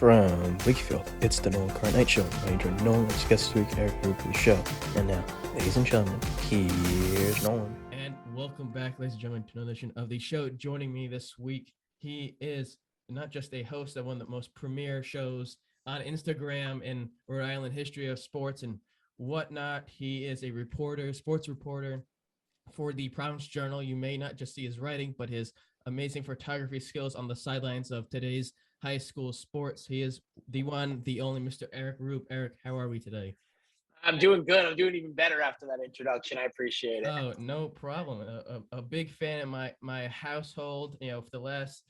From Wakefield, it's the Nolan Night Show. I join Nolan as guest this week, Eric Rueb for the show. And now, ladies and gentlemen, here's Nolan. And welcome back, ladies and gentlemen, to another edition of the show. Joining me this week, he is not just a host of one of the most premier shows on Instagram in Rhode Island history of sports and whatnot. He is a reporter, sports reporter for the Province Journal. You may not just see his writing, but his amazing photography skills on the sidelines of today's high school sports. He is the one, the only Mr. Eric Rueb. Eric, how are we today? I'm doing good. I'm doing even better after that introduction. I appreciate it. Oh, no problem. A big fan of my household. You know, for the last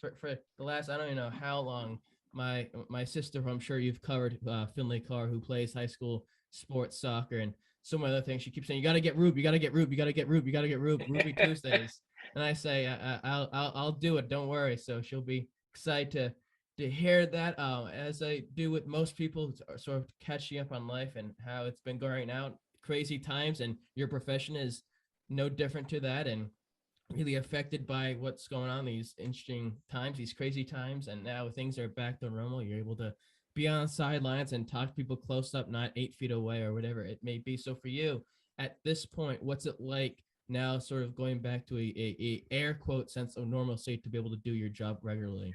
I don't even know how long. My sister, who I'm sure you've covered, Finley Carr, who plays high school sports soccer, and so many other things. She keeps saying, "You got to get Rueb. You got to get Rueb. You got to get Rueb. You got to get Rueb. Ruby Tuesdays." And I say, I'll do it. Don't worry. So she'll be excited to hear that, as I do with most people, sort of catching up on life and how it's been going out. Crazy times, and your profession is no different to that, and really affected by what's going on, these interesting times, these crazy times. And now things are back to normal. You're able to be on sidelines and talk to people close up, not 8 feet away or whatever it may be. So for you at this point, what's it like now, sort of going back to a air quote sense of normalcy to be able to do your job regularly?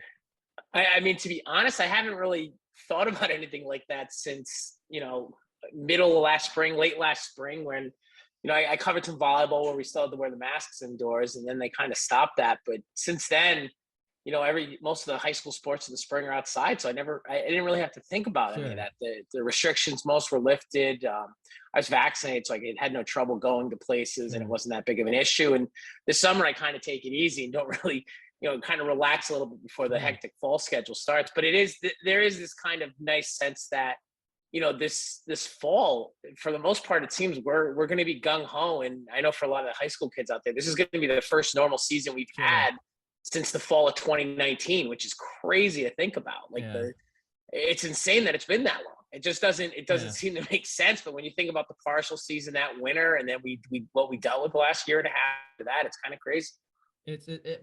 I mean, to be honest, I haven't really thought about anything like that since, middle of last spring, late last spring, when, I covered some volleyball where we still had to wear the masks indoors, and then they kind of stopped that. But since then, most of the high school sports in the spring are outside. So I didn't really have to think about any of that. The restrictions, most were lifted. I was vaccinated, so I had no trouble going to places, and it wasn't that big of an issue. And this summer I kind of take it easy and don't really, kind of relax a little bit before the hectic fall schedule starts. But there is this kind of nice sense that, this fall, for the most part, it seems we're going to be gung ho. And I know for a lot of the high school kids out there, this is going to be the first normal season we've had since the fall of 2019, which is crazy to think about. It's insane that it's been that long. It just doesn't seem to make sense. But when you think about the partial season that winter, and then what we dealt with the last year and a half after that, it's kind of crazy.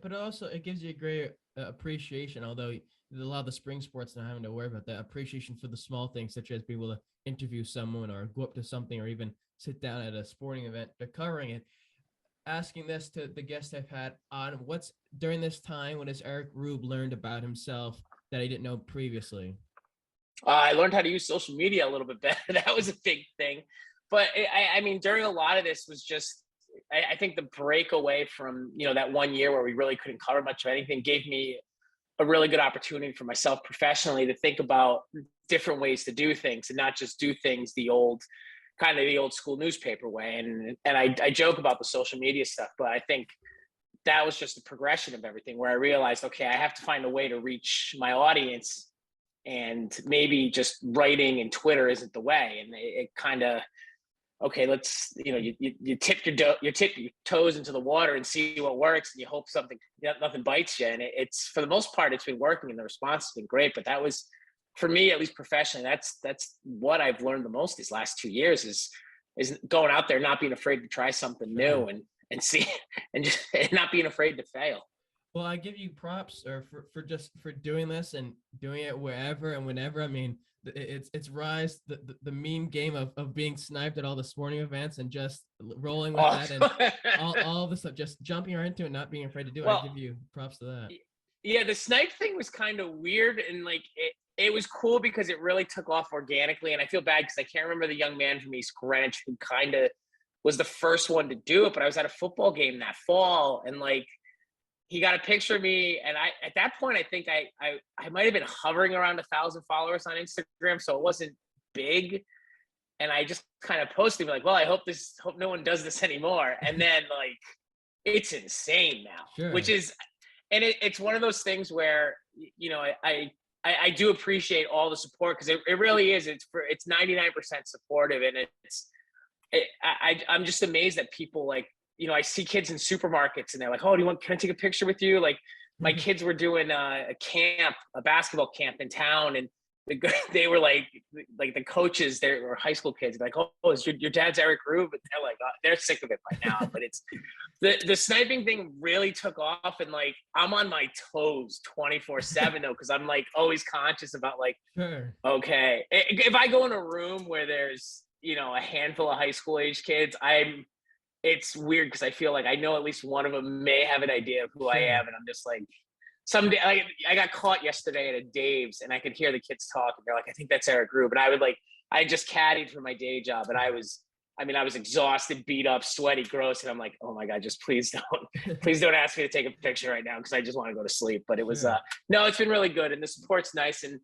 But also it gives you a great appreciation, although a lot of the spring sports not having to worry about that, appreciation for the small things, such as being able to interview someone or go up to something or even sit down at a sporting event. They're covering it. Asking this to the guests I've had on, what's during this time, what has Eric Rueb learned about himself that he didn't know previously? I learned how to use social media a little bit better. That was a big thing. But I mean, during a lot of this was just, I think the break away from, that 1 year where we really couldn't cover much of anything gave me a really good opportunity for myself professionally to think about different ways to do things and not just do things the old school newspaper way. And I joke about the social media stuff, but I think that was just a progression of everything, where I realized, okay, I have to find a way to reach my audience, and maybe just writing and Twitter isn't the way. And it kind of, okay, let's, you tip your toes into the water and see what works, and you hope nothing bites you. And it's, for the most part, it's been working, and the response has been great. But that was, for me, at least professionally, that's what I've learned the most these last 2 years is going out there, not being afraid to try something new and see, and not being afraid to fail. Well, I give you props for doing this and doing it wherever and whenever. I mean, it's rise the meme game of being sniped at all the sporting events and just rolling with that, and all the stuff, just jumping right into it, not being afraid to do it. I give you props to that. Yeah, the snipe thing was kind of weird, and it was cool because it really took off organically. And I feel bad because I can't remember the young man from East Greenwich who kind of was the first one to do it. But I was at a football game that fall, and he got a picture of me, and at that point I think I might have been hovering around 1,000 followers on Instagram, so it wasn't big. And I just kind of posted well, I hope no one does this anymore. And then it's insane now, sure. Which is, and it's one of those things where I do appreciate all the support, because it really is. It's 99% supportive, and I'm just amazed that people I see kids in supermarkets and they're like, "Oh, can I take a picture with you?" My kids were doing a basketball camp in town, and they were like the coaches, they were high school kids, like, oh, is your dad's Eric Rueb? And they're like, oh, they're sick of it by now. But it's the sniping thing really took off, and like I'm on my toes 24/7 though, because I'm like always conscious about like, Sure. okay, if I go in a room where there's a handful of high school age kids, it's weird because I feel like I know at least one of them may have an idea of who I Sure. am, and I'm just like, someday I got caught yesterday at a Dave's, and I could hear the kids talking. They're like, I think that's Eric Rube. And I just caddied for my day job, and I was exhausted, beat up, sweaty, gross. And I'm like, oh my God, just please don't ask me to take a picture right now, because I just want to go to sleep. But it was, Sure. no, it's been really good. And the support's nice. And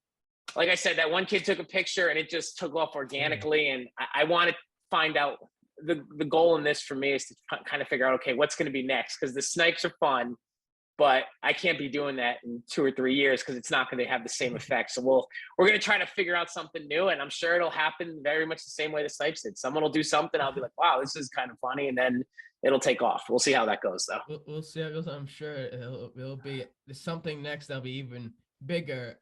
like I said, that one kid took a picture and it just took off organically. And I want to find out the goal in this for me is to kind of figure out, okay, what's going to be next? Because the snipes are fun, but I can't be doing that in 2 or 3 years because it's not going to have the same effect. So we're going to try to figure out something new, and I'm sure it'll happen very much the same way the snipes did. Someone will do something, I'll be like, wow, this is kind of funny, and then it'll take off. We'll see how that goes, though. We'll see how it goes. I'm sure it'll be something next that'll be even bigger.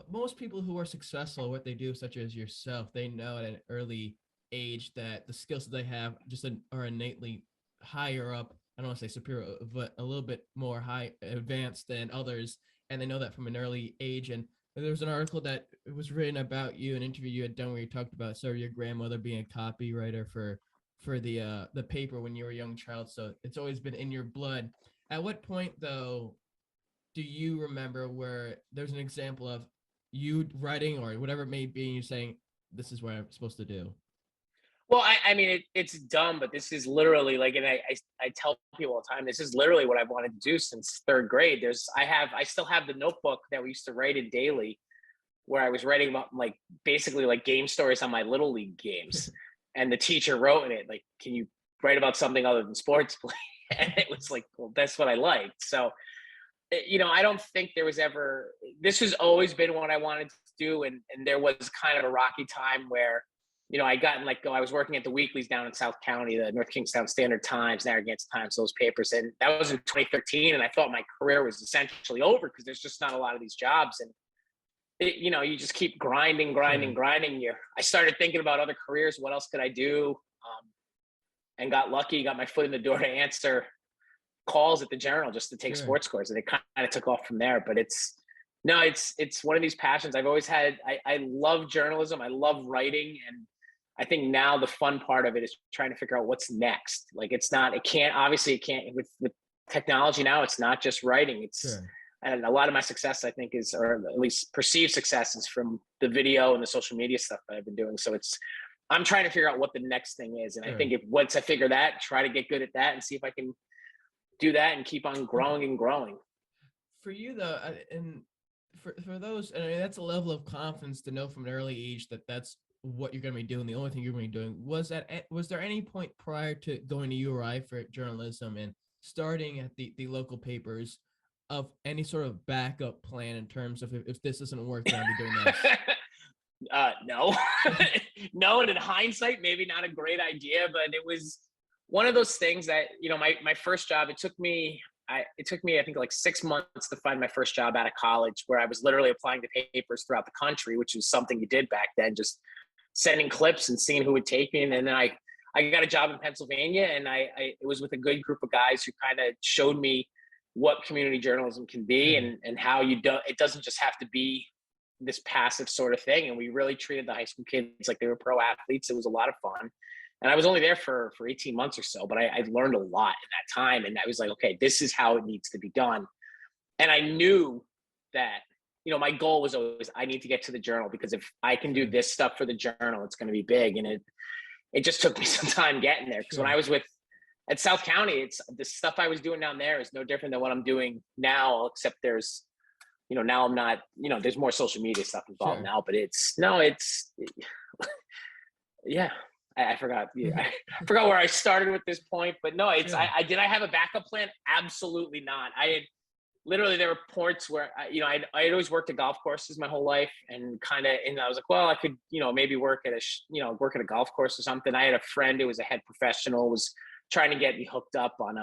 Most people who are successful at what they do, such as yourself, they know at an early age that the skills that they have just are innately higher up. I don't want to say superior, but a little bit more high advanced than others. And they know that from an early age. And there was an article that was written about you, an interview you had done where you talked about your grandmother being a copywriter for the paper when you were a young child. So it's always been in your blood. At what point, though, do you remember where there's an example of you writing or whatever it may be, and you saying, this is what I'm supposed to do? Well, I mean, it's dumb, but this is literally like, and I tell people all the time, this is literally what I've wanted to do since third grade. I still have the notebook that we used to write in daily, where I was writing about like basically like game stories on my little league games, and the teacher wrote in it like, "Can you write about something other than sports, please?" And it was like, well, that's what I liked. So, I don't think there was ever. This has always been what I wanted to do, and there was kind of a rocky time where, I was working at the weeklies down in South County, the North Kingstown Standard Times, Narragansett Times, those papers. And that was in 2013. And I thought my career was essentially over because there's just not a lot of these jobs. And, you just keep grinding. I started thinking about other careers. What else could I do? And got lucky, got my foot in the door to answer calls at the Journal just to take sports scores. And it kind of took off from there. But it's one of these passions I've always had. I love journalism. I love writing. And I think now the fun part of it is trying to figure out what's next. Like it can't with technology now, it's not just writing. And a lot of my success, I think, or at least perceived success, is from the video and the social media stuff that I've been doing. So I'm trying to figure out what the next thing is. And I think once I figure that, try to get good at that and see if I can do that and keep on growing and growing. For you though, and for those, I mean, that's a level of confidence to know from an early age that that's what you're going to be doing. The only thing you're going to be doing. Was there any point prior to going to URI for journalism and starting at the local papers of any sort of backup plan in terms of if this doesn't work, then I'll be doing this? No, no. And in hindsight, maybe not a great idea, but it was one of those things that, my first job, it took me, I think like 6 months to find my first job out of college, where I was literally applying to papers throughout the country, which was something you did back then, just sending clips and seeing who would take me. And then I got a job in Pennsylvania, and it was with a good group of guys who kind of showed me what community journalism can be and how it doesn't just have to be this passive sort of thing. And we really treated the high school kids like they were pro athletes. It was a lot of fun. And I was only there for 18 months or so, but I learned a lot in that time. And I was like, okay, this is how it needs to be done. And I knew that, my goal was always, I need to get to the Journal, because if I can do this stuff for the Journal, it's going to be big. And it just took me some time getting there. Because when I was at South County, it's the stuff I was doing down there is no different than what I'm doing now, except there's, now I'm not, there's more social media stuff involved now, but yeah. I forgot. Yeah, I forgot where I started with this point, but no, did I have a backup plan? Absolutely not. Literally, there were points where I had always worked at golf courses my whole life, and I was like, well, I could maybe work at a golf course or something. I had a friend who was a head professional, was trying to get me hooked up on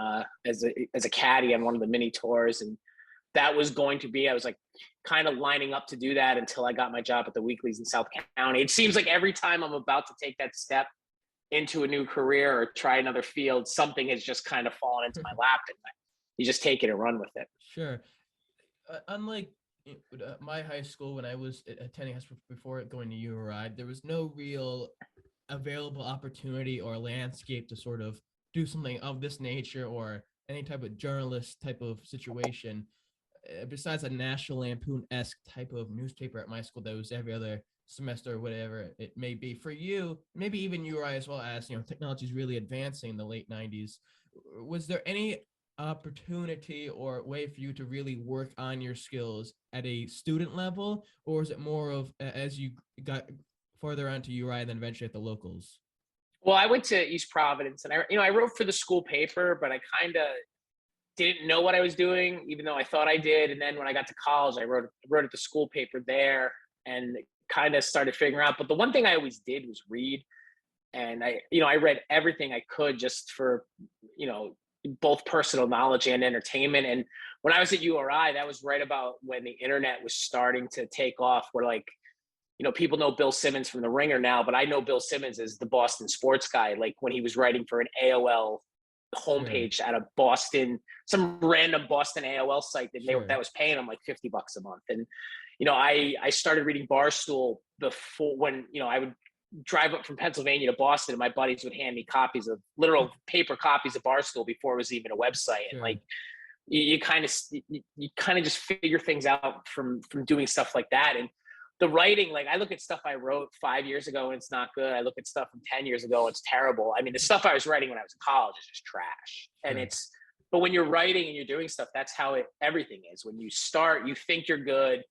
as a caddy on one of the mini tours, and that was going to be. I was like kind of lining up to do that until I got my job at the weeklies in South County. It seems like every time I'm about to take that step into a new career or try another field, something has just kind of fallen into my lap, and you just take it and run with it. Sure. Unlike my high school, when I was attending high school before going to URI, there was no real available opportunity or landscape to sort of do something of this nature or any type of journalist type of situation. Besides a National Lampoon-esque type of newspaper at my school that was every other semester or whatever it may be. For you, maybe even URI as well, as technology is really advancing in the late 90s. Was there any opportunity or way for you to really work on your skills at a student level, or is it more of as you got further onto URI and then eventually at the locals? Well, I went to East Providence, and I wrote for the school paper, but I kind of didn't know what I was doing, even though I thought I did. And then when I got to college, I wrote at the school paper there, and kind of started figuring out. But the one thing I always did was read, and I read everything I could just for both personal knowledge and entertainment. And when I was at URI, that was right about when the internet was starting to take off. Where people know Bill Simmons from The Ringer now, but I know Bill Simmons as the Boston sports guy. Like when he was writing for an AOL homepage at some random Boston AOL site that was paying him like $50 a month. And, I started reading Barstool before, when, I would drive up from Pennsylvania to Boston, and my buddies would hand me copies of literal paper copies of Barstool before it was even a website. And like, you kind of just figure things out from doing stuff like that. And the writing, like I look at stuff I wrote 5 years ago and it's not good. I look at stuff from 10 years ago, it's terrible. I mean, the stuff I was writing when I was in college is just trash. And but when you're writing and you're doing stuff, that's how everything is. When you start, you think you're good,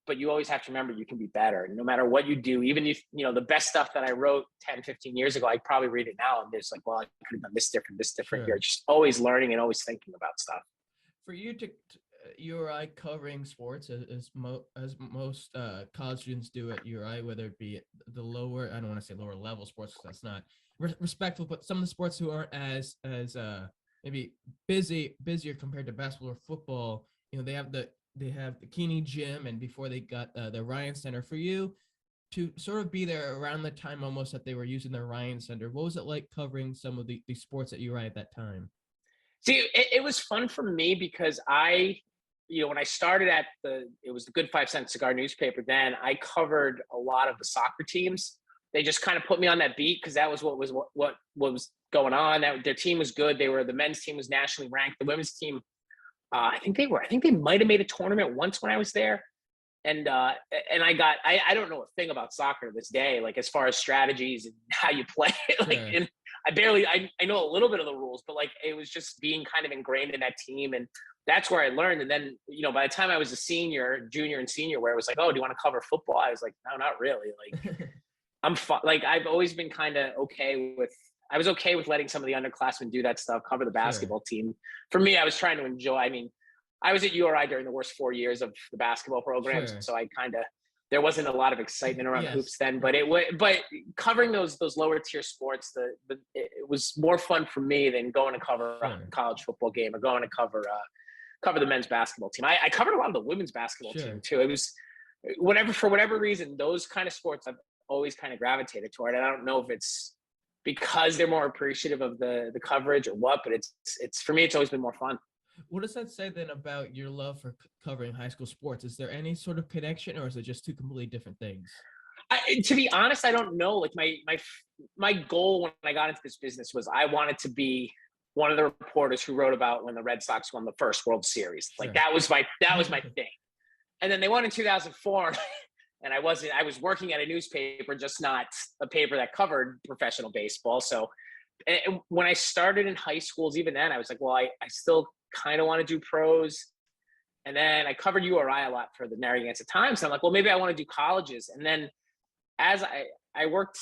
but you always have to remember you can be better. And no matter what you do, even if, the best stuff that I wrote 10, 15 years ago, I probably read it now and it's like, well, I could have done this different here. Just always learning and always thinking about stuff. For you to URI covering sports as most college students do at URI, whether it be the lower, I don't want to say lower level sports, because that's not respectful, but some of the sports who aren't as maybe busier compared to basketball or football, they have the Keeney Gym, and before they got the Ryan Center. For you to sort of be there around the time almost that they were using the Ryan Center, what was it like covering some of the sports at URI at that time? See, it was fun for me because when I started it was the Good 5 Cent Cigar newspaper, then I covered a lot of the soccer teams. They just kind of put me on that beat because that was what was going on. Their team was good. The men's team was nationally ranked. The women's team, I think they might have made a tournament once when I was there. And I don't know a thing about soccer to this day, like as far as strategies and how you play it. And I know a little bit of the rules, but like it was just being kind of ingrained in that team, and that's where I learned. And then by the time I was a junior and senior, where it was like, oh, do you want to cover football? I was like, no, not really. Like I'm like I've always been kind of okay with letting some of the underclassmen do that stuff, cover the basketball team. For me, I was trying to enjoy. I mean, I was at URI during the worst 4 years of the basketball programs, so I there wasn't a lot of excitement around hoops then. But covering those lower tier sports, it was more fun for me than going to cover a college football game or going to cover the men's basketball team. I covered a lot of the women's basketball team too. It was for whatever reason, those kind of sports I've always kind of gravitated toward. And I don't know if it's because they're more appreciative of the coverage or what, but it's for me, it's always been more fun. What does that say then about your love for covering high school sports? Is there any sort of connection, or is it just two completely different things? To be honest, I don't know. Like my goal when I got into this business was I wanted to be one of the reporters who wrote about when the Red Sox won the first World Series. Like that was my thing. And then they won in 2004, and I was working at a newspaper, just not a paper that covered professional baseball. So when I started in high schools, even then I was like, well, I still kind of want to do pros. And then I covered URI a lot for the Narragansett Times. So I'm like, well, maybe I want to do colleges. And then as I worked,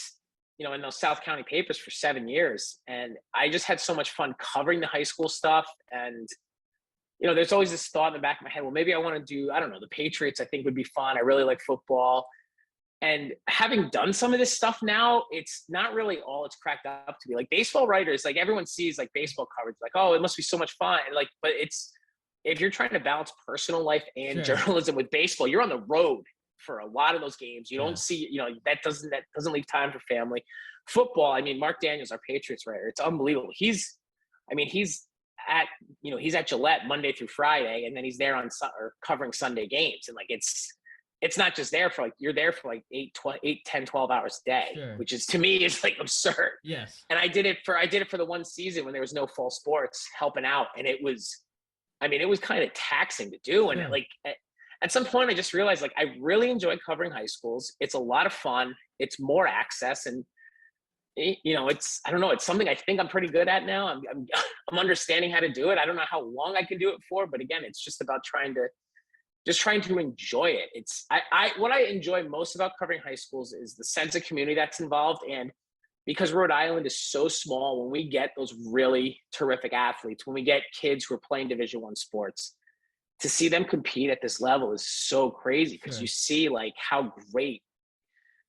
in those South County papers for 7 years, and I just had so much fun covering the high school stuff. And, there's always this thought in the back of my head, well, maybe I want to do, I don't know, the Patriots I think would be fun. I really like football. And having done some of this stuff now, it's not really all it's cracked up to be. Like baseball writers, like everyone sees like baseball coverage, like, oh, it must be so much fun. And like, but if you're trying to balance personal life and Sure. journalism with baseball, you're on the road for a lot of those games. You Yeah. don't see, that doesn't leave time for family. Football, I mean, Mark Daniels, our Patriots writer, it's unbelievable. He's at, he's at Gillette Monday through Friday, and then he's there or covering Sunday games. And like, it's not just there for like, you're there for like 10, 12 hours a day, Sure. which is, to me, is like absurd. Yes. And I did it for the one season when there was no fall sports, helping out. And it was kind of taxing to do. And Sure. like, at some point I just realized, like, I really enjoy covering high schools. It's a lot of fun. It's more access. And I don't know, it's something I think I'm pretty good at now. I'm understanding how to do it. I don't know how long I can do it for, but again, it's just about trying to enjoy it. It's what I enjoy most about covering high schools is the sense of community that's involved. And because Rhode Island is so small, when we get those really terrific athletes, when we get kids who are playing Division I sports, to see them compete at this level is so crazy, because Sure. you see like how great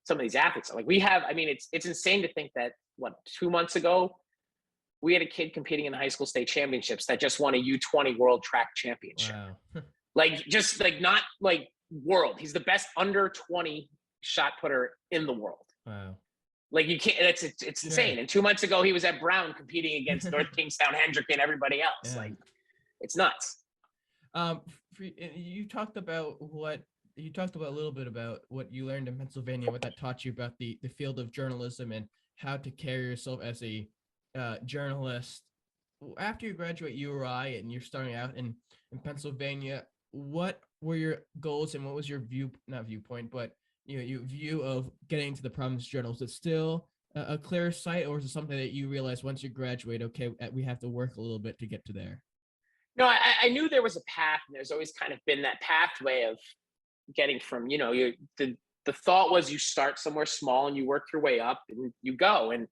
some of these athletes are. Like, we have, I mean, it's insane to think that 2 months ago, we had a kid competing in the high school state championships that just won a U20 world track championship. Wow. Like, just like, not like world. He's the best under 20 shot putter in the world. Wow. Like, you can't, it's insane. And 2 months ago, he was at Brown competing against North Kingstown, Hendrick, and everybody else. Yeah. Like, it's nuts. You talked about a little bit about what you learned in Pennsylvania, what that taught you about the field of journalism and how to carry yourself as a journalist. After you graduate URI and you're starting out in Pennsylvania, what were your goals and what was your not viewpoint, but your view of getting to the Providence Journal? Is it still a clear sight, or is it something that you realize once you graduate, okay, we have to work a little bit to get to there? No, I knew there was a path, and there's always kind of been that pathway of getting from, the thought was you start somewhere small and you work your way up and you go. And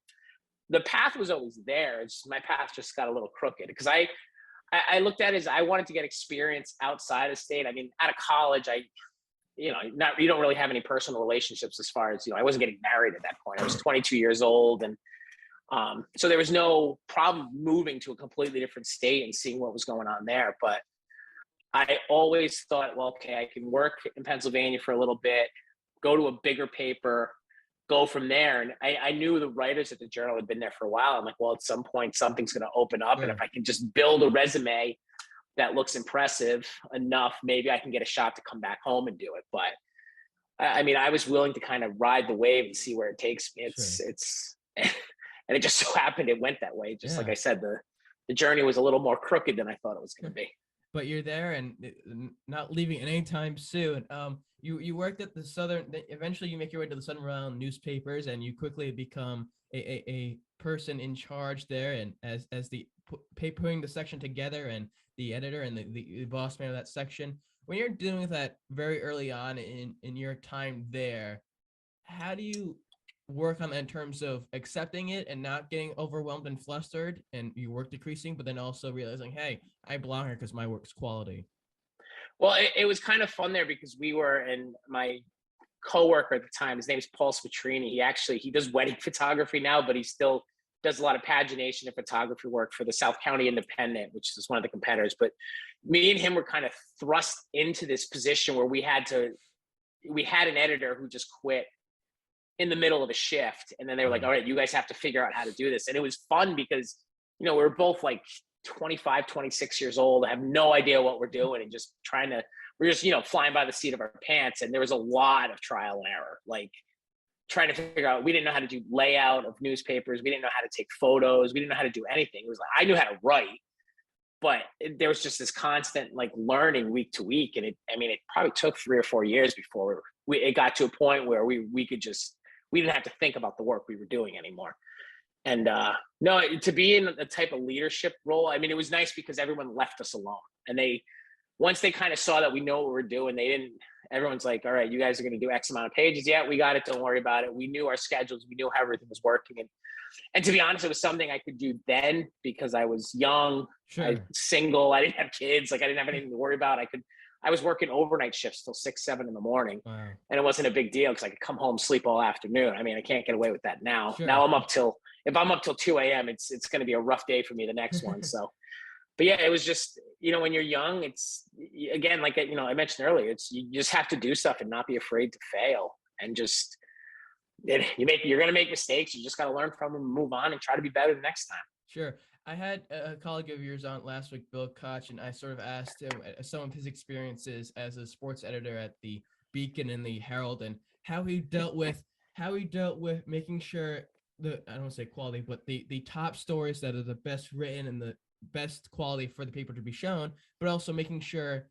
the path was always there. It's my path just got a little crooked, because I looked at it as I wanted to get experience outside of state. I mean, out of college, you don't really have any personal relationships as far as, I wasn't getting married at that point. I was 22 years old. And so there was no problem moving to a completely different state and seeing what was going on there. But I always thought, well, okay, I can work in Pennsylvania for a little bit, go to a bigger paper, go from there. And I knew the writers at the Journal had been there for a while. I'm like, well, at some point something's going to open up. Sure. And if I can just build a resume that looks impressive enough, maybe I can get a shot to come back home and do it. But I mean, I was willing to kind of ride the wave and see where it takes me. It's and it just so happened it went that way. Just like I said, the journey was a little more crooked than I thought it was going to be. But you're there and not leaving anytime soon. You worked at the Southern. Eventually, you make your way to the Southern Rhode Island newspapers, and you quickly become a person in charge there, and as the putting the section together, and the editor and the boss man of that section. When you're dealing with that very early on in your time there, how do you work on that in terms of accepting it and not getting overwhelmed and flustered and your work decreasing, but then also realizing, hey, I belong here because my work's quality? Well, it was kind of fun there, because we were, and my coworker at the time, his name is Paul Spatrini. He does wedding photography now, but he still does a lot of pagination and photography work for the South County Independent, which is one of the competitors. But me and him were kind of thrust into this position where we had an editor who just quit in the middle of a shift. And then they were like, all right, you guys have to figure out how to do this. And it was fun because, we were both like 25, 26 years old, have no idea what we're doing, and just we're just, flying by the seat of our pants. And there was a lot of trial and error, like trying to figure out, we didn't know how to do layout of newspapers. We didn't know how to take photos. We didn't know how to do anything. It was like, I knew how to write, but there was just this constant like learning week to week. And it probably took 3 or 4 years before it got to a point where we didn't have to think about the work we were doing anymore. And no, to be in a type of leadership role, it was nice because everyone left us alone. And once they kind of saw that we know what we're doing, everyone's like, all right, you guys are going to do X amount of pages. Yeah, we got it. Don't worry about it. We knew our schedules. We knew how everything was working. And to be honest, it was something I could do then because I was young, Sure. Single. I didn't have kids. Like, I didn't have anything to worry about. I was working overnight shifts till 6, 7 in the morning. Wow. And it wasn't a big deal because I could come home, sleep all afternoon. I can't get away with that now. Sure. Now if I'm up till 2 a.m., it's going to be a rough day for me the next one. So, but yeah, it was just, when you're young, it's, again, like, I mentioned earlier, it's, you just have to do stuff and not be afraid to fail, and just, you're going to make mistakes. You just got to learn from them, move on, and try to be better the next time. Sure. I had a colleague of yours on last week, Bill Koch, and I sort of asked him some of his experiences as a sports editor at the Beacon and the Herald, and how he dealt with making sure I don't want to say quality, but the top stories that are the best written and the best quality for the paper to be shown, but also making sure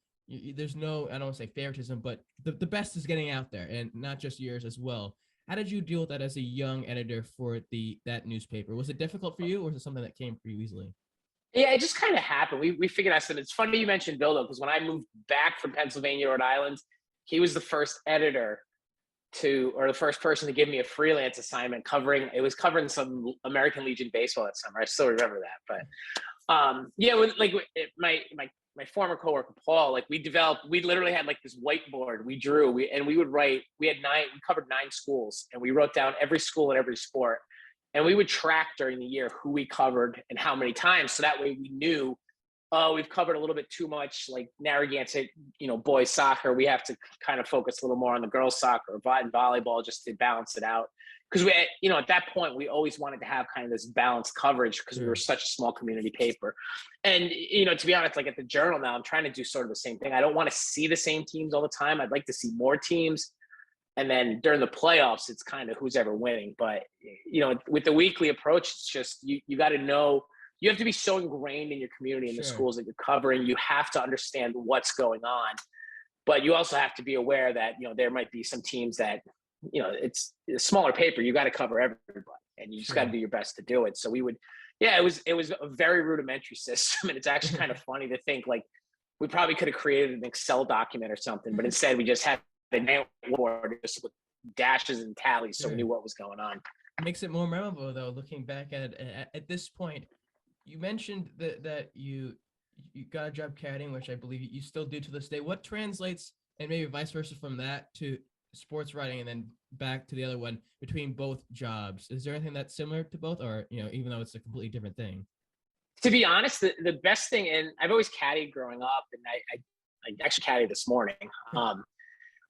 there's no, I don't want to say favoritism, but the best is getting out there, and not just yours as well. How did you deal with that as a young editor for that newspaper? Was it difficult for you, or was it something that came for you easily? Yeah, it just kind of happened. We figured out that it's funny you mentioned Bill, though, because when I moved back from Pennsylvania, Rhode Island, he was the first editor or the first person to give me a freelance assignment covering some American Legion baseball that summer. I still remember that. But yeah, my former coworker Paul, like we literally had like this whiteboard we drew. We covered 9 schools, and we wrote down every school and every sport, and we would track during the year who we covered and how many times, so that way we knew, we've covered a little bit too much, like Narragansett, boys soccer. We have to kind of focus a little more on the girls soccer or volleyball, just to balance it out. Because we, at that point, we always wanted to have kind of this balanced coverage, because we were such a small community paper. And, to be honest, like at the Journal now, I'm trying to do sort of the same thing. I don't want to see the same teams all the time. I'd like to see more teams. And then during the playoffs, it's kind of who's ever winning. But, with the weekly approach, it's just, you got to know, you have to be so ingrained in your community and the schools that you're covering. You have to understand what's going on, but you also have to be aware that, there might be some teams that, it's a smaller paper. You got to cover everybody, and you just got to do your best to do it. So it was a very rudimentary system. And it's actually kind of funny to think, like, we probably could have created an Excel document or something, but instead we just had a board just with dashes and tallies. So we knew what was going on. It makes it more memorable, though, looking back at this point. You mentioned that you got a job caddying, which I believe you still do to this day. What translates, and maybe vice versa, from that to sports writing, and then back to the other one, between both jobs? Is there anything that's similar to both, or even though it's a completely different thing? To be honest, the best thing, and I've always caddied growing up, and I actually caddied this morning.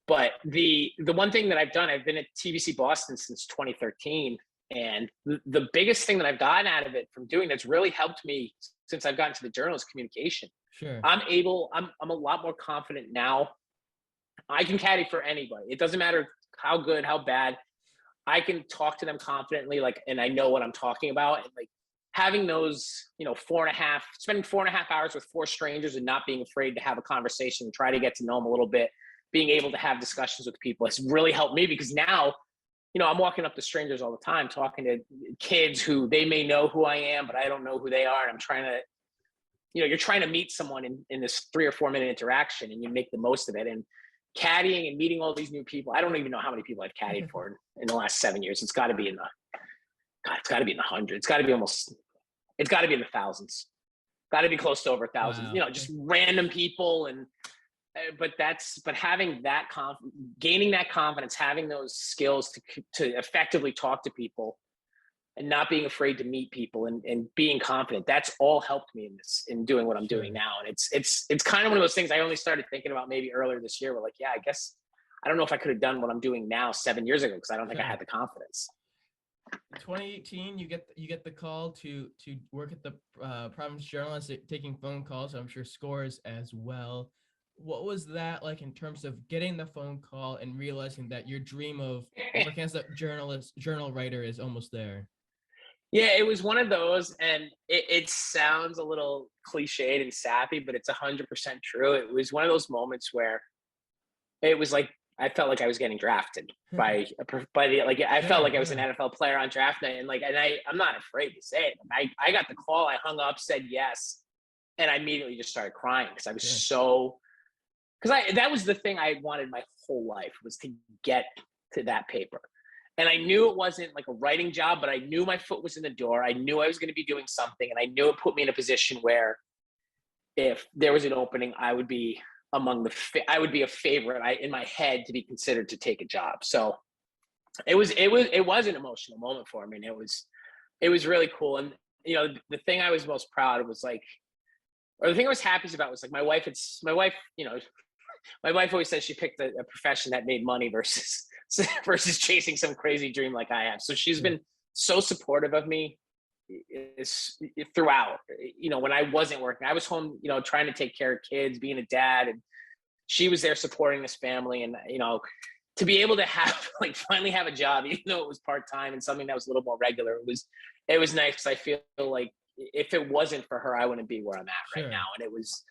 But the one thing that I've done, I've been at TBC Boston since 2013. And the biggest thing that I've gotten out of it from doing that's really helped me since I've gotten to the Journal is communication. Sure. I'm a lot more confident now. I can caddy for anybody. It doesn't matter how good, how bad. I can talk to them confidently, and I know what I'm talking about. And like having those, spending 4.5 hours with 4 strangers and not being afraid to have a conversation and try to get to know them a little bit, being able to have discussions with people has really helped me, because now, I'm walking up to strangers all the time, talking to kids who they may know who I am, but I don't know who they are. And I'm trying to, you're trying to meet someone in this 3 or 4 minute interaction, and you make the most of it. And caddying and meeting all these new people, I don't even know how many people I've caddied for in the last 7 years. It's got to be in the hundreds. It's got to be in the thousands. Got to be close to over 1,000. Wow. Just random people. And but having that gaining that confidence, having those skills to effectively talk to people, and not being afraid to meet people, and being confident, that's all helped me in doing what I'm doing now. And it's kind of one of those things I only started thinking about maybe earlier this year. Where like, yeah, I guess I don't know if I could have done what I'm doing now 7 years ago, because I don't think I had the confidence. 2018, you get the call to work at the Providence Journal, as taking phone calls. I'm sure scores as well. What was that like in terms of getting the phone call and realizing that your dream of working as a journal writer is almost there? Yeah, it was one of those, and it sounds a little cliched and sappy, but it's 100% true. It was one of those moments where it was like I felt like I was getting drafted by the I felt like I was an NFL player on draft night, and I'm not afraid to say it. I got the call, I hung up, said yes, and I immediately just started crying, because I was that was the thing I wanted my whole life, was to get to that paper. And I knew it wasn't like a writing job, but I knew my foot was in the door. I knew I was going to be doing something, and I knew it put me in a position where if there was an opening, I would be I would be a favorite in my head to be considered to take a job. So it was an emotional moment for me, and it was really cool. And the thing I was most proud of was like, or the thing I was happiest about was like my wife, you know, my wife always says she picked a profession that made money versus versus chasing some crazy dream like I have. So she's Sure. been so supportive of me throughout. You know, when I wasn't working, I was home, you know, trying to take care of kids, being a dad, and she was there supporting this family. And you know, to be able to have like finally have a job, even though it was part time and something that was a little more regular, it was nice because I feel like if it wasn't for her, I wouldn't be where I'm at right Sure. now. And it was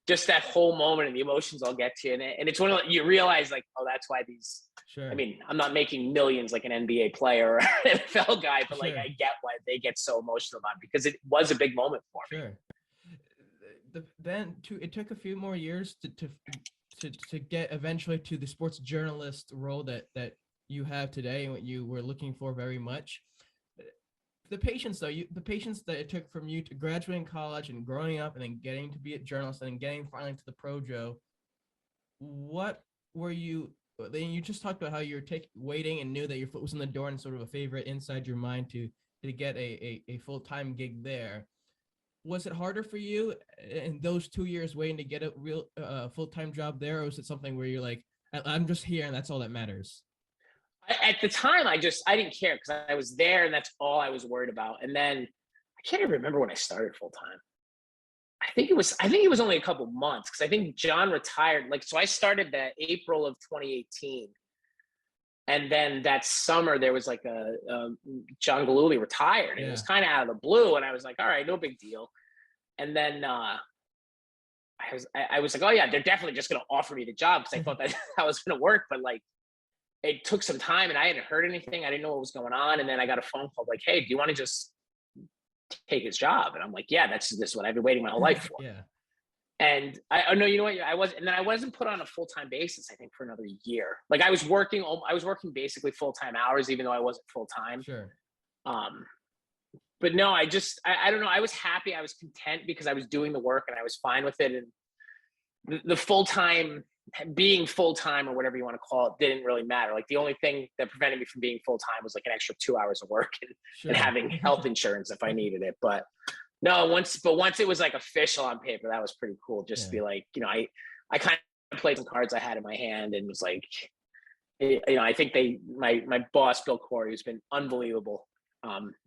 just that whole moment and the emotions I'll get to. And it's one of you realize like, oh, that's why these, I Sure. mean, I'm not making millions like an NBA player or an NFL guy, but like Sure. I get why they get so emotional about it because it was a big moment for me. Sure. It took a few more years to get eventually to the sports journalist role that you have today and what you were looking for very much. The patience though, the patience that it took from you to graduating college and growing up and then getting to be a journalist and then getting finally to the pro Joe. What were you? Then you just talked about how you're waiting and knew that your foot was in the door and sort of a favorite inside your mind to get a full-time gig there. Was it harder for you in those 2 years waiting to get a real full-time job there, or was it something where you're like, I'm just here and that's all that matters? At the time, I didn't care because I was there and that's all I was worried about. And then I can't even remember when I started full time. I think it was only a couple months because I think John retired. Like, so I started that April of 2018. And then that summer there was like a John Galooly retired and it was kind of out of the blue. And I was like, all right, no big deal. And then I was like, oh yeah, they're definitely just going to offer me the job because I thought that that was going to work. But like, it took some time and I hadn't heard anything. I didn't know what was going on. And then I got a phone call like, hey, do you want to just take his job? And I'm like, yeah, this is what I've been waiting my whole life for. Yeah. And I know, you know what, and then I wasn't put on a full-time basis, I think, for another year. Like I was working basically full-time hours, even though I wasn't full-time. Sure. But no, I don't know. I was happy. I was content because I was doing the work and I was fine with it. And the full-time, being full-time or whatever you want to call it, didn't really matter. Like the only thing that prevented me from being full-time was like an extra 2 hours of work and having health insurance if I needed it. But no, once it was like official on paper, that was pretty cool. Just to be like, you know, I kind of played some cards I had in my hand and was like, you know, I think my boss, Bill Corey, who's been unbelievable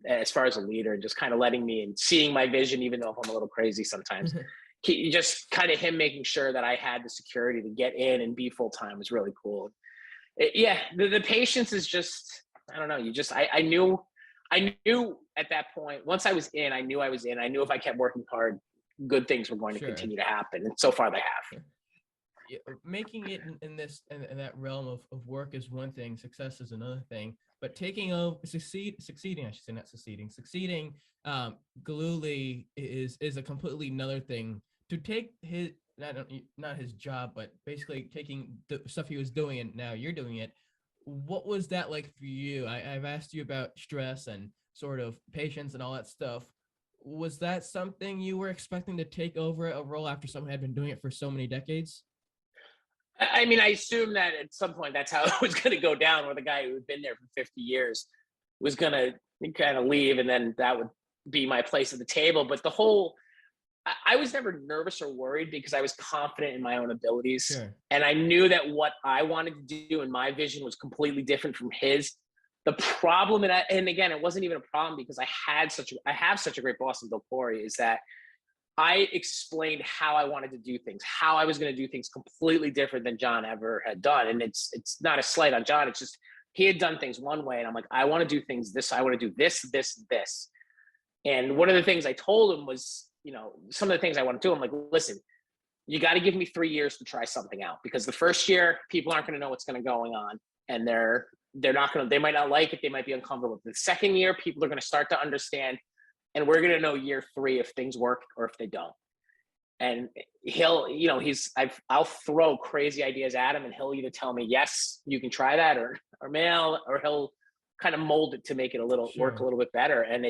as far as a leader and just kind of letting me and seeing my vision, even though I'm a little crazy sometimes. Just kind of him making sure that I had the security to get in and be full-time was really cool. The patience is just, I don't know. I knew at that point, once I was in, I knew I was in. I knew if I kept working hard, good things were going to continue to happen. And so far they have. Yeah, making it in that realm of work is one thing, success is another thing. But taking over, succeeding, I should say, not succeeding, Galooly is a completely another thing. To take his, not his job, but basically taking the stuff he was doing and now you're doing it. What was that like for you? I've asked you about stress and sort of patience and all that stuff. Was that something you were expecting to take over a role after someone had been doing it for so many decades? I mean, I assume that at some point that's how it was going to go down, where the guy who had been there for 50 years was going to kind of leave, and then that would be my place at the table. But I was never nervous or worried because I was confident in my own abilities. Sure. And I knew that what I wanted to do and my vision was completely different from his. The problem, and again, it wasn't even a problem because I have such a great boss in Bill Corey, is that I explained how I wanted to do things, how I was going to do things completely different than John ever had done. And it's not a slight on John. It's just, he had done things one way. And I'm like, I want to do things this, I want to do this. And one of the things I told him was, you know, some of the things I want to do, I'm like, listen, you got to give me 3 years to try something out, because the first year people aren't going to know what's going to going on. And they might not like it. They might be uncomfortable. The second year, people are going to start to understand. And we're going to know year 3 if things work or if they don't. And I'll throw crazy ideas at him and he'll either tell me, yes, you can try that, or he'll kind of mold it to make it work a little bit better. And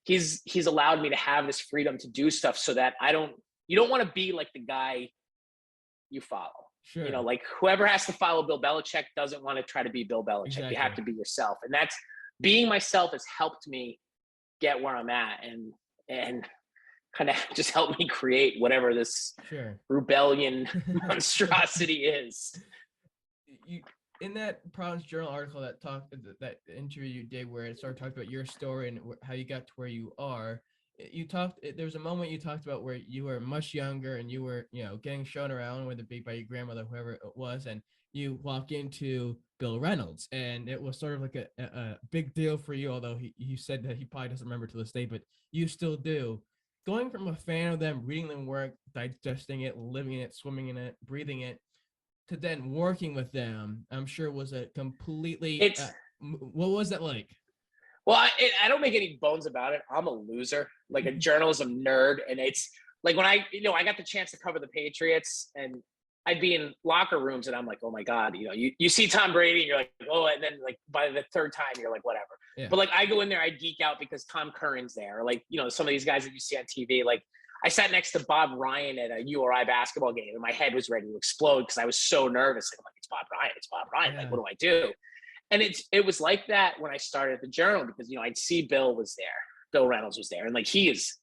he's allowed me to have this freedom to do stuff so that you don't want to be like the guy you follow. Sure. You know, like whoever has to follow Bill Belichick doesn't want to try to be Bill Belichick. Exactly. You have to be yourself. And being myself has helped me get where I'm at. And kind of just helped me create whatever this Sure. rebellion monstrosity is. You in that Providence Journal article that interview you did where it sort of talked about your story and how you got to where you are. There was a moment you talked about where you were much younger and you were, getting shown around, whether it be by your grandmother, whoever it was, and you walk into Bill Reynolds, and it was sort of like a big deal for you, although he said that he probably doesn't remember to this day, but you still do. Going from a fan of them, reading them work, digesting it, living it, swimming in it, breathing it, to then working with them, I'm sure was a completely. What was that like? Well, I don't make any bones about it. I'm a loser, like a journalism nerd. And it's like when I got the chance to cover the Patriots, and I'd be in locker rooms and I'm like, oh my God, you see Tom Brady and you're like, oh, and then like by the third time, you're like, whatever. Yeah. But like I go in there, I geek out because Tom Curran's there. Or like, some of these guys that you see on TV, like I sat next to Bob Ryan at a URI basketball game and my head was ready to explode because I was so nervous. Like, I'm like, it's Bob Ryan. It's Bob Ryan. Yeah. Like, what do I do? And it was like that when I started at the Journal because, I'd see Bill was there. Bill Reynolds was there. And like, he is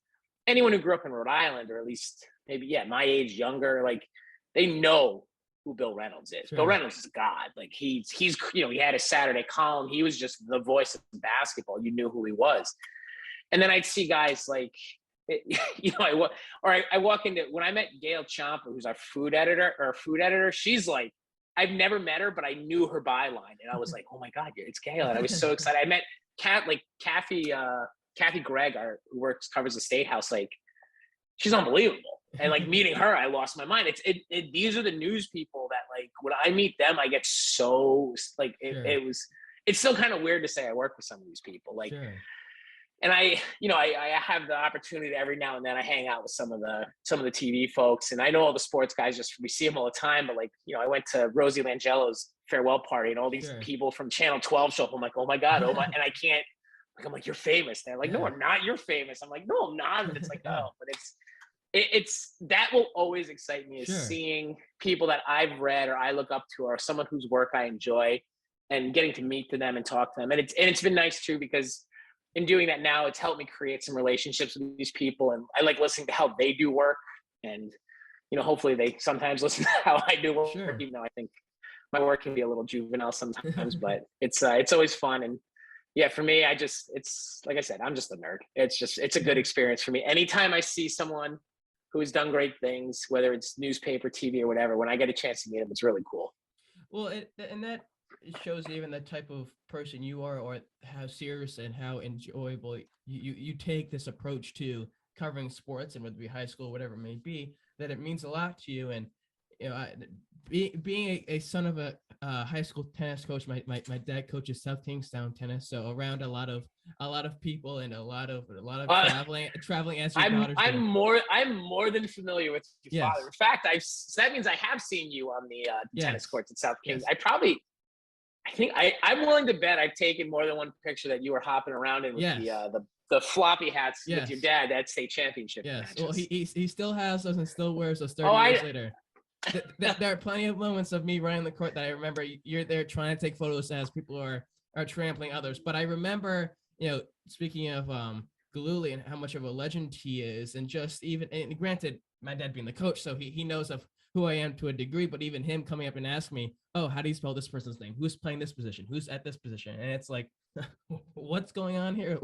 anyone who grew up in Rhode Island, or at least maybe, my age, younger, like they know who Bill Reynolds is. Sure. Bill Reynolds is God. Like he's, he had a Saturday column. He was just the voice of basketball. You knew who he was. And then I'd see guys like, I walk into, when I met Gail Ciampa, who's our food editor, she's like, I've never met her, but I knew her byline. And I was like, oh my God, it's Gail. And I was so excited. I met Kathy Gregg, who covers the State House. Like, she's unbelievable. And like meeting her, I lost my mind. These are the news people that like, when I meet them, I get so like, it's still kind of weird to say I work with some of these people. Like, sure. And I have the opportunity every now and then I hang out with some of the TV folks, and I know all the sports guys, we see them all the time. But like, I went to Rosie Langello's farewell party and all these people from Channel 12 show up. I'm like, oh my God. And I can't, like, I'm like, you're famous. They're like, no, I'm not. You're famous. I'm like, no, I'm not. And it's like, oh, but it's that will always excite me, is seeing people that I've read or I look up to, or someone whose work I enjoy, and getting to meet them and talk to them. And it's been nice too, because in doing that now, it's helped me create some relationships with these people. And I like listening to how they do work. And, hopefully they sometimes listen to how I do work, even though I think my work can be a little juvenile sometimes, but it's always fun. And yeah, for me, it's like I said, I'm just a nerd. It's a good experience for me. Anytime I see someone who has done great things, whether it's newspaper, TV, or whatever, when I get a chance to meet them, it's really cool. Well, and that shows even the type of person you are, or how serious and how enjoyable you take this approach to covering sports, and whether it be high school, whatever it may be, that it means a lot to you. And being a son of a high school tennis coach, my dad coaches South Kingstown tennis, so around a lot of people and a lot of traveling as your daughters. I'm more than familiar with your father. In fact, that means I have seen you on the tennis courts at South Kingstown. I'm willing to bet I've taken more than one picture that you were hopping around in with the floppy hats with your dad at state championship matches. Well, he still has those and still wears those 30 years later. There are plenty of moments of me running the court that I remember you're there trying to take photos as people are trampling others. But I remember, speaking of Galuli and how much of a legend he is, and just even, and granted, my dad being the coach, so he knows of who I am to a degree, but even him coming up and asking me, oh, how do you spell this person's name? Who's playing this position? Who's at this position? And it's like, what's going on here?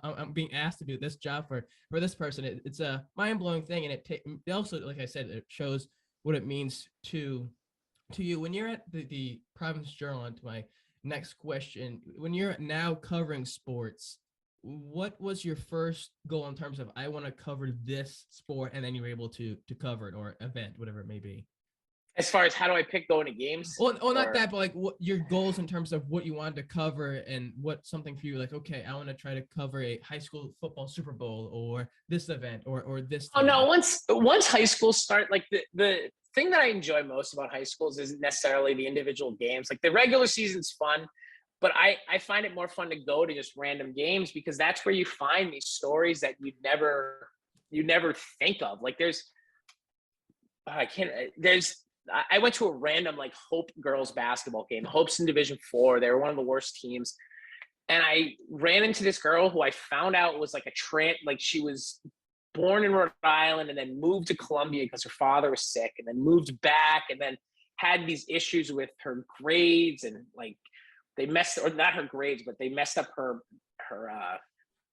I'm being asked to do this job for this person. It's a mind-blowing thing. And it also, like I said, it shows what it means to you. When you're at the Providence Journal, and to my next question, when you're now covering sports, what was your first goal in terms of, I want to cover this sport, and then you were able to cover it, or event, whatever it may be? As far as how do I pick going to games? Well, not that, but like what your goals in terms of what you wanted to cover, and what something for you, like, okay, I want to try to cover a high school football Super Bowl, or this event, or this. Oh no, once high school start, like the thing that I enjoy most about high schools isn't necessarily the individual games. Like the regular season's fun, but I find it more fun to go to just random games, because that's where you find these stories that you never think of. Like I went to a random like Hope girls basketball game. Hope's in Division 4. They were one of the worst teams. And I ran into this girl who I found out was like she was born in Rhode Island and then moved to Columbia because her father was sick, and then moved back, and then had these issues with her grades, and like they messed, or not her grades, but they messed up her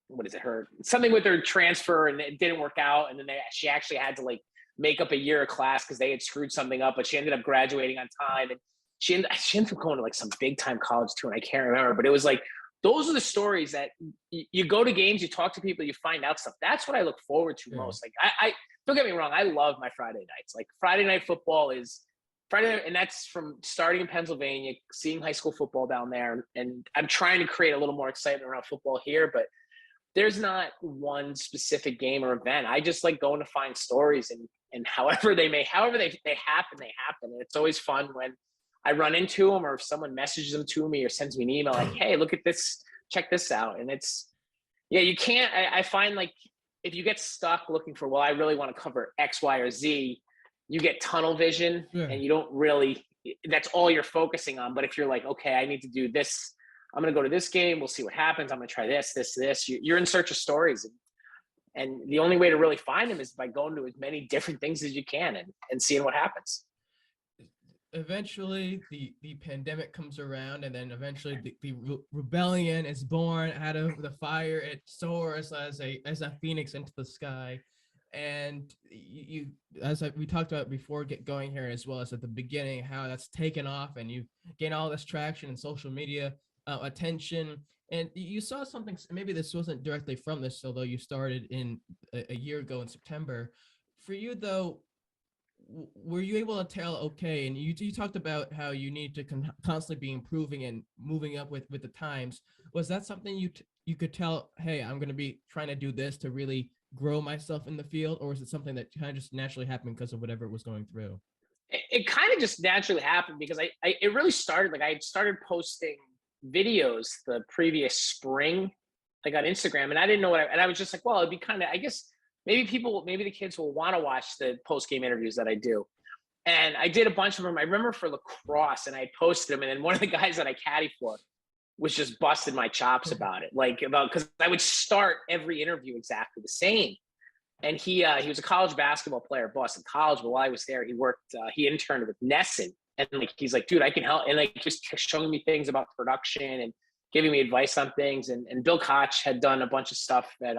what is it, her something with her transfer, and it didn't work out, and then she actually had to like make up a year of class because they had screwed something up, but she ended up graduating on time, and she ended up going to like some big time college too, and I can't remember, but it was like those are the stories that you go to games, you talk to people, you find out stuff. That's what I look forward to most. Like I don't get me wrong, I love my Friday nights. Like Friday night football is Friday night, and that's from starting in Pennsylvania, seeing high school football down there, and I'm trying to create a little more excitement around football here, but there's not one specific game or event. I just like going to find stories, and however they happen, they happen. And it's always fun when I run into them, or if someone messages them to me or sends me an email like, hey, look at this, check this out. And it's, yeah, you can't, I find like if you get stuck looking for, well, I really want to cover X, Y, or Z, you get tunnel vision and you don't really, that's all you're focusing on. But if you're like, okay, I need to do this, I'm going to go to this game, we'll see what happens, I'm going to try this, you're in search of stories. And the only way to really find them is by going to as many different things as you can and seeing what happens. Eventually the pandemic comes around, and then eventually the rebellion is born out of the fire. It soars as a phoenix into the sky. And you as we talked about before going here, as well as at the beginning, how that's taken off and you gain all this traction in social media, attention. And you saw something, maybe this wasn't directly from this, although you started in a year ago in September. For you though, were you able to tell, okay, and you talked about how you need to constantly be improving and moving up with the times. Was that something you could tell, hey, I'm going to be trying to do this to really grow myself in the field? Or was it something that kind of just naturally happened because of whatever was going through? It kind of just naturally happened because it really started, like I had started posting videos the previous spring, like on Instagram, and I didn't know what and I was just like, well, it'd be kind of, I guess, maybe the kids will want to watch the post-game interviews that I do. And I did a bunch of them. I remember for lacrosse, and I posted them. And then one of the guys that I caddy for was just busted my chops about it. Because I would start every interview exactly the same. And he was a college basketball player at Boston College. But while I was there, he interned with Nesson. And like, he's like, dude, I can help. And like, just showing me things about production and giving me advice on things. And Bill Koch had done a bunch of stuff at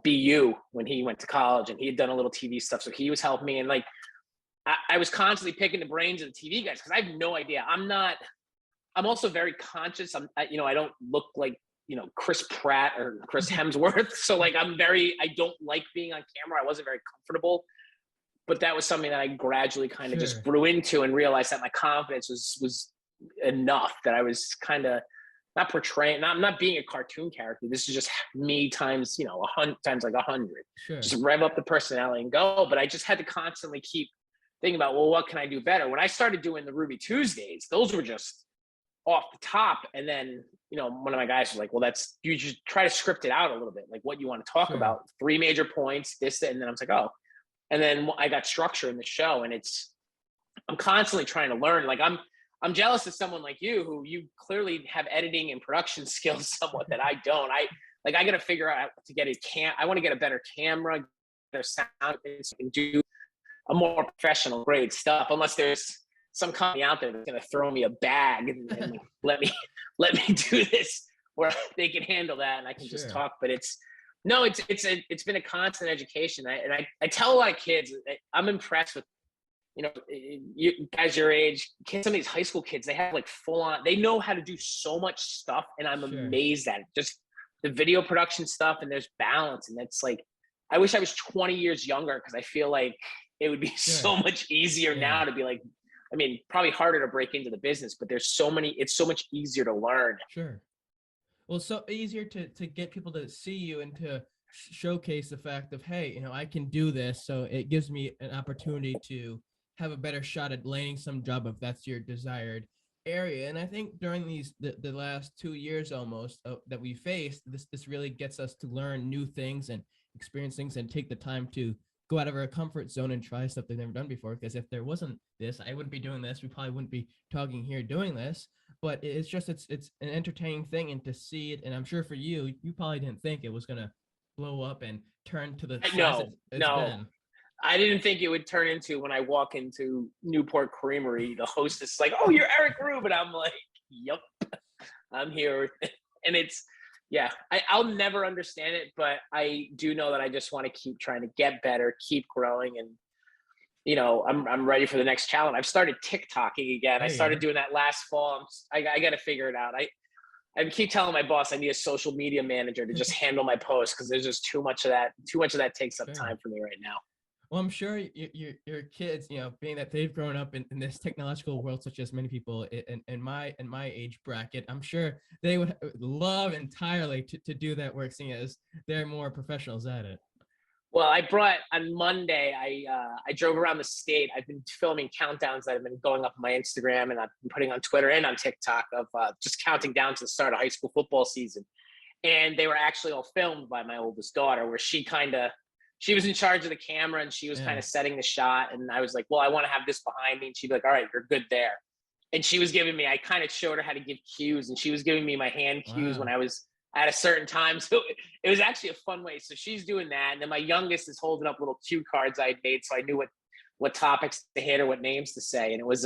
BU when he went to college, and he had done a little TV stuff. So he was helping me. And like, I was constantly picking the brains of the TV guys, because I have no idea. I'm also very conscious. I don't look like, Chris Pratt or Chris Hemsworth. So like, I don't like being on camera. I wasn't very comfortable, but that was something that I gradually kind of just grew into, and realized that my confidence was enough that I was kind of not portraying, I'm not being a cartoon character. This is just me times, 100 times like 100. Just rev up the personality and go. But I just had to constantly keep thinking about, well, what can I do better? When I started doing the Ruby Tuesdays, those were just off the top. And then, one of my guys was like, well, you just try to script it out a little bit, like what you want to talk about, 3 major points, this, and then I was like, oh. And then I got structure in the show, and I'm constantly trying to learn. Like I'm jealous of someone like you, who you clearly have editing and production skills somewhat that I don't. I got to figure out to get I want to get a better camera, better sound, so I can do a more professional grade stuff, unless there's some company out there that's going to throw me a bag and let me do this, where they can handle that and I can just talk. But it's been a constant education. I tell a lot of kids, I'm impressed with, you guys your age, kids, some of these high school kids, they have like full on, they know how to do so much stuff, and I'm amazed at it. Just the video production stuff, and there's balance, and it's like, I wish I was 20 years younger, because I feel like it would be so much easier now to be like, probably harder to break into the business, but it's so much easier to learn. Well, so easier to get people to see you and to showcase the fact of, hey, I can do this. So it gives me an opportunity to have a better shot at landing some job if that's your desired area. And I think during the last 2 years almost that we faced, this really gets us to learn new things and experience things and take the time to go out of our comfort zone and try stuff they've never done before. Because if there wasn't this, I wouldn't be doing this. We probably wouldn't be talking here doing this. But it's an entertaining thing, and to see it. And I'm sure for you, you probably didn't think it was gonna blow up and turn to the size No, it's no. been. I didn't think it would turn into when I walk into Newport Creamery, the hostess is like, "Oh, you're Eric Rueb," and I'm like, "Yep, I'm here." And it's, yeah, I'll never understand it, but I do know that I just want to keep trying to get better, keep growing, and I'm ready for the next challenge. I've started TikToking again. I There you started go. doing that last fall. I got to figure it out. I keep telling my boss I need a social media manager to just handle my posts because there's just too much of that. Too much of that takes up Sure. time for me right now. Well, I'm sure your kids, being that they've grown up in this technological world, such as many people in my age bracket, I'm sure they would love entirely to do that work, seeing as they're more professionals at it. Well, on Monday. I drove around the state. I've been filming countdowns that have been going up on my Instagram, and I've been putting on Twitter and on TikTok of just counting down to the start of high school football season. And they were actually all filmed by my oldest daughter, where she was in charge of the camera and she was kind Yeah. of setting the shot. And I was like, "Well, I want to have this behind me," and she'd be like, "All right, you're good there." And she was giving me, I kind of showed her how to give cues, and she was giving me my hand cues when Wow. I was at a certain time. So it was actually a fun way. So she's doing that. And then my youngest is holding up little cue cards I had made. So I knew what topics to hit or what names to say. And it was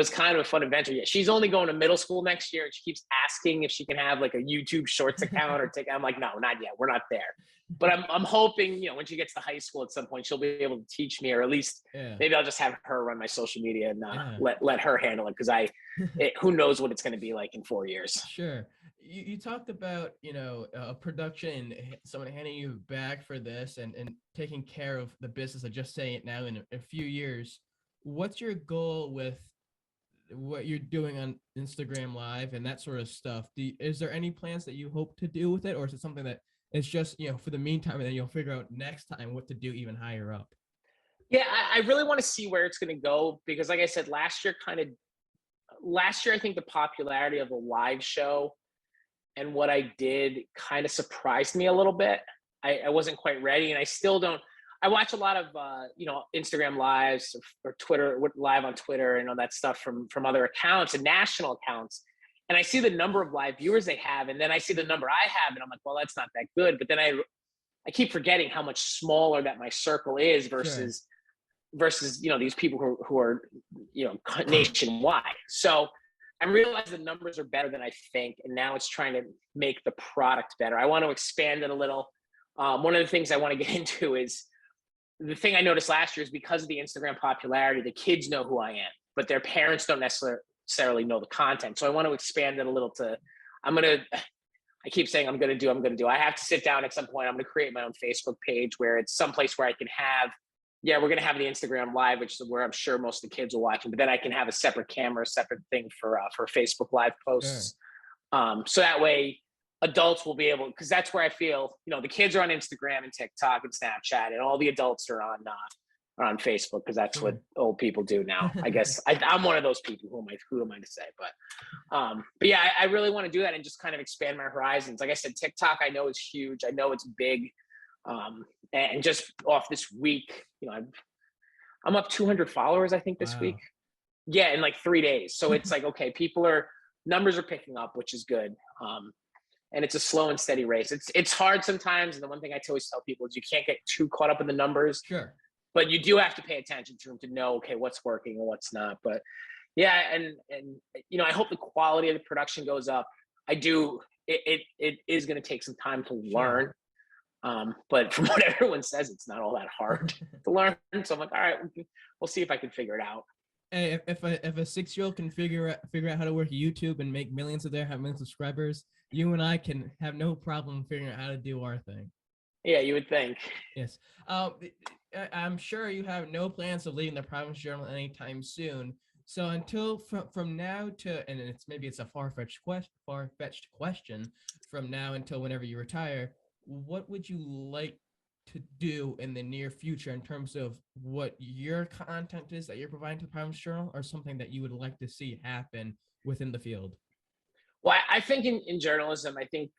kind of a fun adventure. Yeah, she's only going to middle school next year, and she keeps asking if she can have like a YouTube Shorts account or take. I'm like, no, not yet. We're not there. But I'm hoping, when she gets to high school at some point, she'll be able to teach me, or at least Yeah. maybe I'll just have her run my social media and Yeah. let her handle it, because who knows what it's going to be like in 4 years. Sure. You talked about, production, someone handing you back for this and taking care of the business of just saying it now in a few years. What's your goal with what you're doing on Instagram Live and that sort of stuff? Is there any plans that you hope to do with it, or is it something that it's just, for the meantime, and then you'll figure out next time what to do even higher up? Yeah, I really want to see where it's going to go, because, like I said, last year, I think the popularity of the live show and what I did kind of surprised me a little bit. I wasn't quite ready, and I still don't. I watch a lot of Instagram lives or Twitter live on Twitter and all that stuff from other accounts and national accounts, and I see the number of live viewers they have, and then I see the number I have, and I'm like, well, that's not that good. But then I keep forgetting how much smaller that my circle is versus these people who are nationwide. So I realize the numbers are better than I think, and now it's trying to make the product better. I want to expand it a little. One of the things I want to get into is the thing I noticed last year is, because of the Instagram popularity, the kids know who I am, but their parents don't necessarily know the content. So I want to expand it a little I keep saying I'm going to do. I have to sit down at some point. I'm going to create my own Facebook page where it's someplace where I can have, we're going to have the Instagram Live, which is where I'm sure most of the kids are watching, but then I can have a separate camera, a separate thing for Facebook Live posts. Sure. So that way adults will be able, because that's where I feel, the kids are on Instagram and TikTok and Snapchat, and all the adults are on Facebook, because that's what old people do now. I guess I'm one of those people. Who am I to say? But yeah, I really want to do that and just kind of expand my horizons. Like I said, TikTok I know is huge. I know it's big. And just off this week, I'm up 200 followers, I think, this week. Yeah, in like 3 days. So it's like, okay, numbers are picking up, which is good. And it's a slow and steady race. It's hard sometimes. And the one thing I always tell people is you can't get too caught up in the numbers. Sure. But you do have to pay attention to them to know, okay, what's working and what's not. But yeah, and I hope the quality of the production goes up. I do. It is going to take some time to learn. But from what everyone says, it's not all that hard to learn. So I'm like, all right, we'll see if I can figure it out. Hey, if a 6-year-old can figure out how to work YouTube and make millions have millions of subscribers, you and I can have no problem figuring out how to do our thing. Yeah, you would think. Yes. I'm sure you have no plans of leaving the Province Journal anytime soon. So until from now to, and it's a far-fetched question, from now until whenever you retire, what would you like to do in the near future in terms of what your content is that you're providing to the Province Journal, or something that you would like to see happen within the field? Well, I think in journalism, I think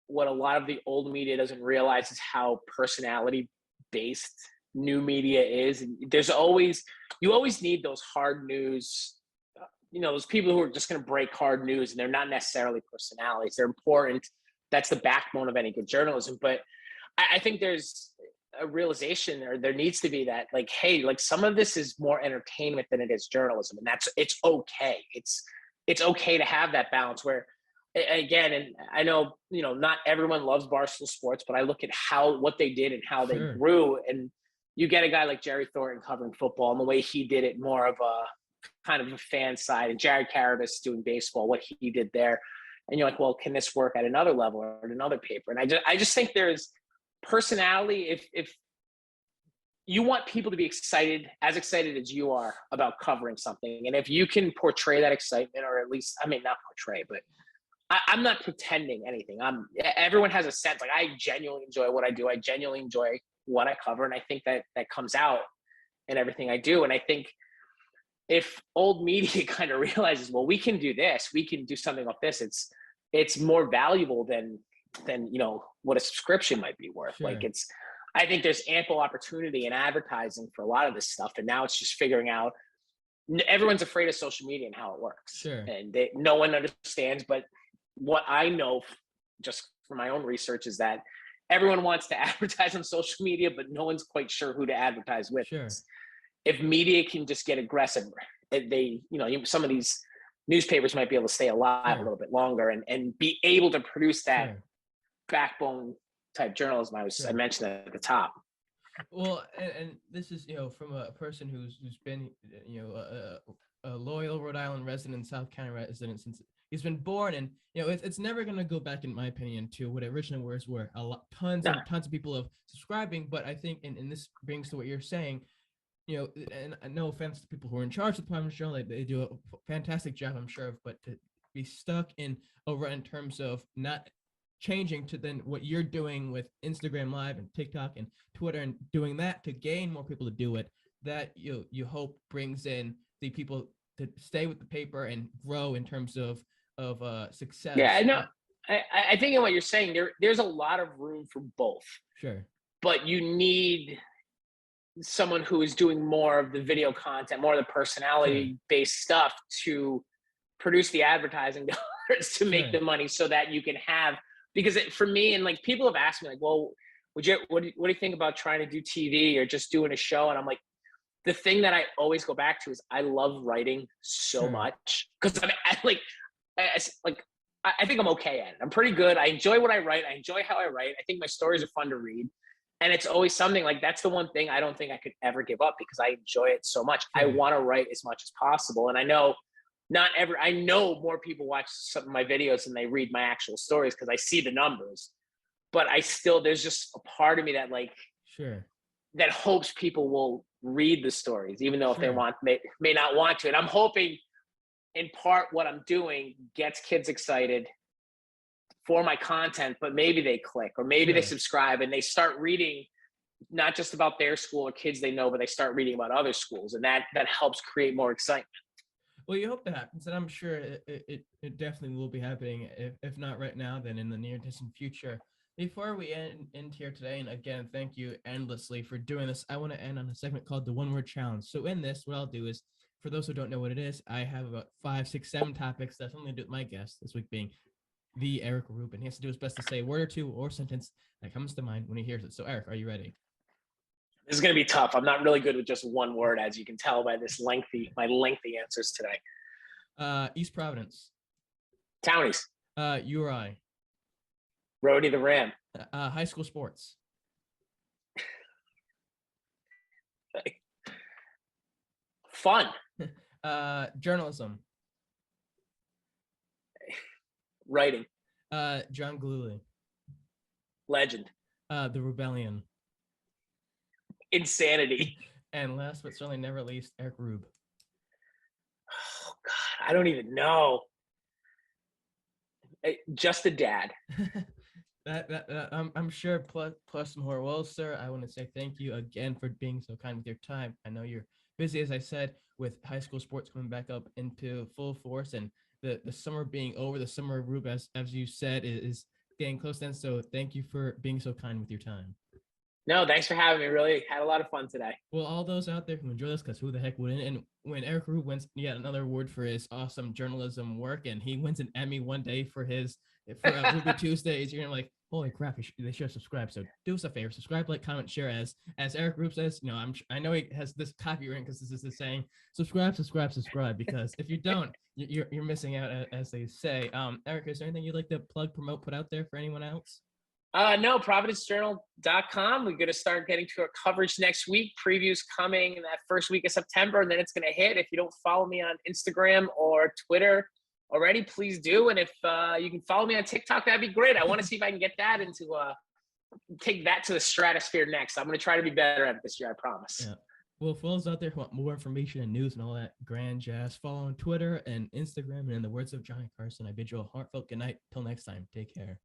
what a lot of the old media doesn't realize is how personality-based new media is. And you always need those hard news, those people who are just going to break hard news, and they're not necessarily personalities. They're important. That's the backbone of any good journalism. But I think there's a realization, or there needs to be, that like, hey, like some of this is more entertainment than it is journalism, and it's okay. It's okay to have that balance where, again, and I know, not everyone loves Barstool Sports, but I look at what they did and how they Sure. grew, and you get a guy like Jerry Thornton covering football, and the way he did it, more of a kind of a fan side, and Jared Carabas doing baseball, what he did there, and you're like, well, can this work at another level or at another paper? And I just think there's personality. If you want people to be excited as you are about covering something, and if you can portray that excitement, or at least, I mean, not portray, but I'm not pretending anything. Everyone has a sense. Like, I genuinely enjoy what I do. I genuinely enjoy what I cover, and I think that comes out in everything I do. And I think if old media kind of realizes, well, we can do this, we can do something like this, it's more valuable than what a subscription might be worth. Sure. Like, I think there's ample opportunity in advertising for a lot of this stuff, and now it's just figuring out. Everyone's afraid of social media and how it works. Sure. And no one understands. But what I know just from my own research is that everyone wants to advertise on social media, but no one's quite sure who to advertise with. Sure. If media can just get aggressive, some of these newspapers might be able to stay alive a little bit longer and be able to produce that backbone type journalism I mentioned at the top. Well, and this is, from a person who's been, a loyal Rhode Island resident, South County resident since he's been born, and it's never gonna go back, in my opinion, to what it originally was, where tons of people of subscribing. But I think, and this brings to what you're saying, and no offense to people who are in charge of the Prime Journal, they do a fantastic job, I'm sure, but to be stuck in a rut in terms of not changing to then what you're doing with Instagram Live and TikTok and Twitter, and doing that to gain more people to do it, that you hope brings in the people to stay with the paper and grow in terms of success. Yeah, I know. I think in what you're saying, there's a lot of room for both. Sure. But you need someone who is doing more of the video content, more of the personality-based stuff to produce the advertising dollars to make the money, so that you can have. Because for me, and like people have asked me, like, well, what do you think about trying to do TV or just doing a show? And I'm like, the thing that I always go back to is I love writing so much, because I think I'm okay at it. I'm pretty good. I enjoy what I write. I enjoy how I write. I think my stories are fun to read. And it's always something like, that's the one thing I don't think I could ever give up, because I enjoy it so much. I want to write as much as possible. And I know I know more people watch some of my videos than they read my actual stories, because I see the numbers. But there's just a part of me that that hopes people will read the stories, even though if they may not want to. And I'm hoping, in part, what I'm doing gets kids excited for my content, but maybe they click, or maybe they subscribe and they start reading not just about their school or kids they know, but they start reading about other schools, and that helps create more excitement. Well, you hope that happens, and I'm sure it definitely will be happening. If not right now, then in the near distant future. Before we end here today, and again, thank you endlessly for doing this, I want to end on a segment called the One Word Challenge. So in this, what I'll do is, for those who don't know what it is, I have about 5, 6, 7 topics that have something to do with my guest, this week being the Eric Rueb. He has to do his best to say a word or two or sentence that comes to mind when he hears it. So Eric, are you ready? This is going to be tough. I'm not really good with just one word, as you can tell by my lengthy answers today. East Providence. Townies. URI. Rhodey the Ram. High school sports. Fun. Journalism. Writing. John Galooly. Legend. The Rebellion. Insanity. And last but certainly never least, Eric Rueb. Oh God, I don't even know. Just a dad. I'm sure plus more. Well, sir, I want to say thank you again for being so kind with your time. I know you're busy, as I said, with high school sports coming back up into full force, and the summer being over. The summer of Rueb, as you said, is getting close then. So thank you for being so kind with your time. No, thanks for having me. Really had a lot of fun today. Well, all those out there who enjoy this, because who the heck wouldn't? And when Eric Rueb wins yet another award for his awesome journalism work, and he wins an Emmy one day for his for Ruby Tuesdays, you're gonna be like, holy crap, they should subscribe. So do us a favor, subscribe, like, comment, share. As Eric Group says, I know he has this copy written because this is saying subscribe, because if you don't, you're missing out, as they say. Eric, is there anything you'd like to plug, promote, put out there for anyone else? No, ProvidenceJournal.com. We're going to start getting to our coverage next week. Previews coming in that first week of September, and then it's going to hit. If you don't follow me on Instagram or Twitter already, please do. And if you can follow me on TikTok, that'd be great. I want to see if I can get that into take that to the stratosphere next. I'm going to try to be better at it this year, I promise. Yeah. Well, for those out there who want more information and news and all that grand jazz, follow on Twitter and Instagram. And in the words of Johnny Carson, I bid you a heartfelt good night. Till next time, take care.